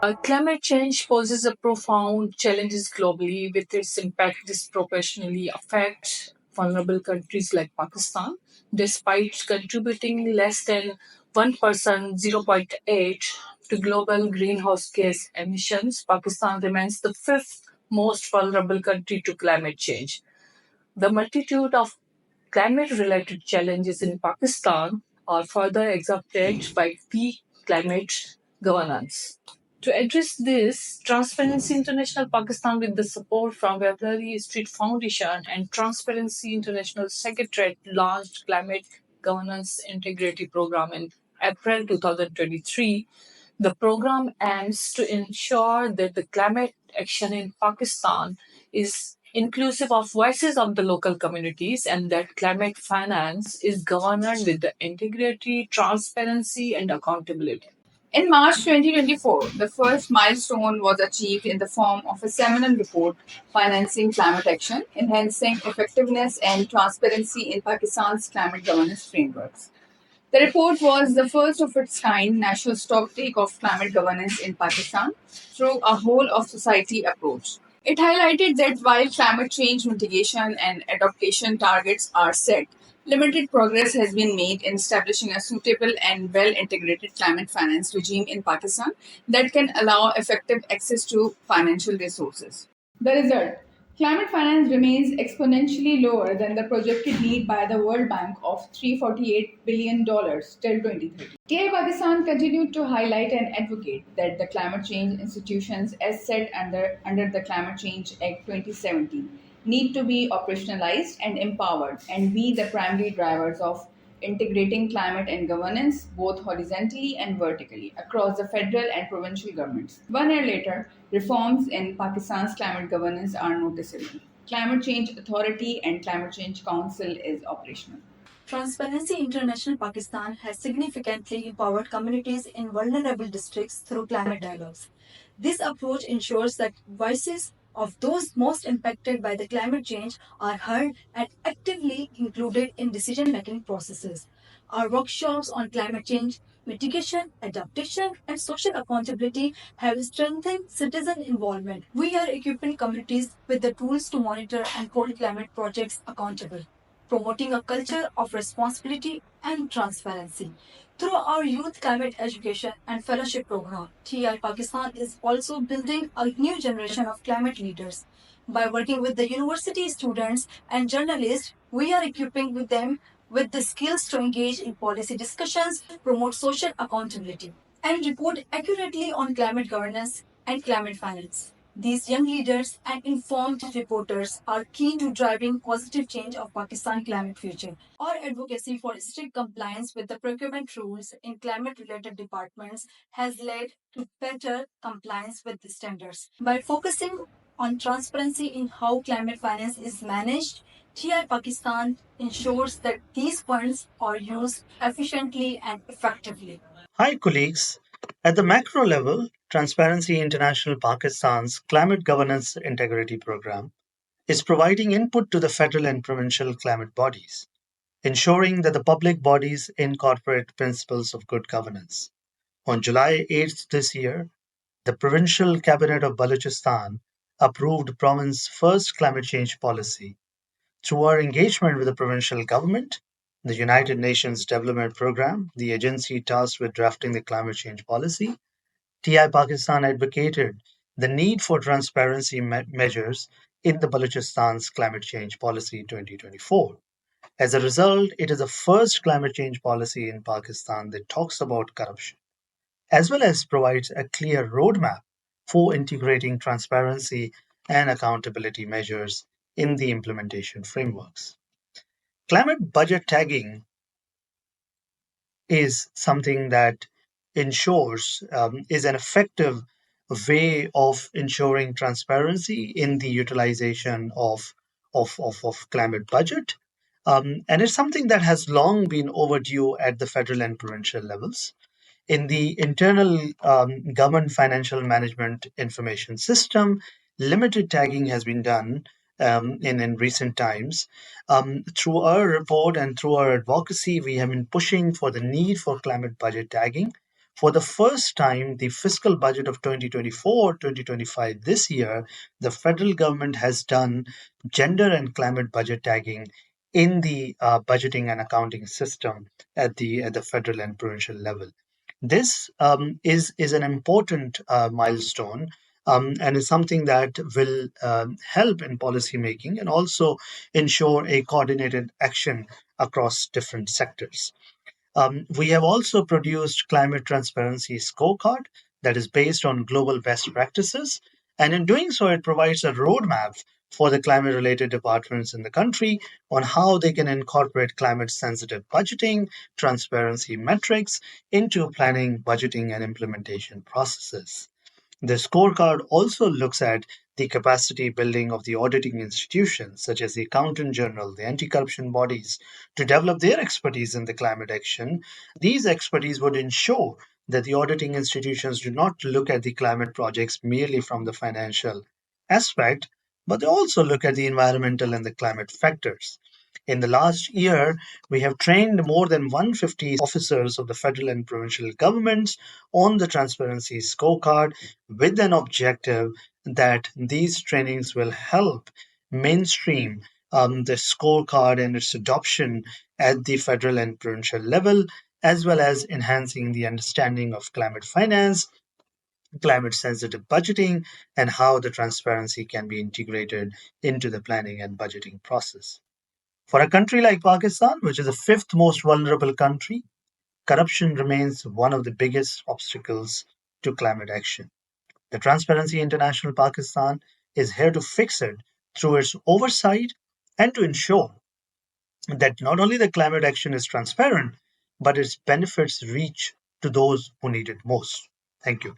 Climate change poses a profound challenges globally, with its impact disproportionately affect vulnerable countries like Pakistan. Despite contributing less than 1%, 0.8 to global greenhouse gas emissions, Pakistan remains the fifth most vulnerable country to climate change. The multitude of climate related challenges in Pakistan are further exacerbated by weak climate governance. To address this, Transparency International Pakistan, with the support from Waverly Street Foundation and Transparency International Secretariat, launched Climate Governance Integrity Program in April 2023. The program aims to ensure that the climate action in Pakistan is inclusive of voices of the local communities and that climate finance is governed with the integrity, transparency, and accountability. In March 2024, the first milestone was achieved in the form of a seminal report financing climate action, enhancing effectiveness and transparency in Pakistan's climate governance frameworks. The report was the first of its kind national stocktake of climate governance in Pakistan through a whole of society approach. It highlighted that while climate change mitigation and adaptation targets are set, limited progress has been made in establishing a suitable and well integrated climate finance regime in Pakistan that can allow effective access to financial resources. The result: climate finance remains exponentially lower than the projected need by the World Bank of $348 billion till 2030. TI Pakistan continued to highlight and advocate that the climate change institutions, as set under the Climate Change Act 2017, need to be operationalized and empowered and be the primary drivers of integrating climate and governance both horizontally and vertically across the federal and provincial governments. 1 year later, reforms in Pakistan's climate governance are noticeable. Climate Change Authority and Climate Change Council is operational. Transparency International Pakistan has significantly empowered communities in vulnerable districts through climate dialogues. This approach ensures that voices of those most impacted by the climate change are heard and actively included in decision making processes. Our workshops on climate change, mitigation, adaptation, and social accountability have strengthened citizen involvement. We are equipping communities with the tools to monitor and hold climate projects accountable, promoting a culture of responsibility and transparency. Through our youth climate education and fellowship program, TI Pakistan is also building a new generation of climate leaders. By working with the university students and journalists, we are equipping with them with the skills to engage in policy discussions, promote social accountability, and report accurately on climate governance and climate finance. These young leaders and informed reporters are key to driving positive change of Pakistan climate future. Our advocacy for strict compliance with the procurement rules in climate-related departments has led to better compliance with the standards. By focusing on transparency in how climate finance is managed, TI Pakistan ensures that these funds are used efficiently and effectively. Hi, colleagues. At the macro level, Transparency International Pakistan's Climate Governance Integrity Program is providing input to the federal and provincial climate bodies, ensuring that the public bodies incorporate principles of good governance. On July 8th this year, the Provincial Cabinet of Balochistan approved province's first climate change policy. Through our engagement with the provincial government, the United Nations Development Programme, the agency tasked with drafting the climate change policy, TI Pakistan advocated the need for transparency measures in the Balochistan's Climate Change Policy 2024. As a result, it is the first climate change policy in Pakistan that talks about corruption, as well as provides a clear roadmap for integrating transparency and accountability measures in the implementation frameworks. Climate budget tagging is something that is an effective way of ensuring transparency in the utilization of climate budget. And it's something that has long been overdue at the federal and provincial levels. In the internal government financial management information system, limited tagging has been done in recent times. Through our report and through our advocacy, we have been pushing for the need for climate budget tagging For the first time, the fiscal budget of 2024-2025 this year, the federal government has done gender and climate budget tagging in the budgeting and accounting system at the federal and provincial level. This is an important milestone and is something that will help in policy making and also ensure a coordinated action across different sectors. We have also produced climate transparency scorecard that is based on global best practices. And in doing so, it provides a roadmap for the climate related departments in the country on how they can incorporate climate sensitive budgeting, transparency metrics into planning, budgeting, and implementation processes. The scorecard also looks at the capacity building of the auditing institutions, such as the Accountant General, the anti corruption bodies, to develop their expertise in the climate action. These expertise would ensure that the auditing institutions do not look at the climate projects merely from the financial aspect, but they also look at the environmental and the climate factors. In the last year, we have trained more than 150 officers of the federal and provincial governments on the transparency scorecard with an objective that these trainings will help mainstream the scorecard and its adoption at the federal and provincial level, as well as enhancing the understanding of climate finance, climate sensitive budgeting, and how the transparency can be integrated into the planning and budgeting process. For a country like Pakistan, which is the fifth most vulnerable country, corruption remains one of the biggest obstacles to climate action. The Transparency International Pakistan is here to fix it through its oversight and to ensure that not only the climate action is transparent, but its benefits reach to those who need it most. Thank you.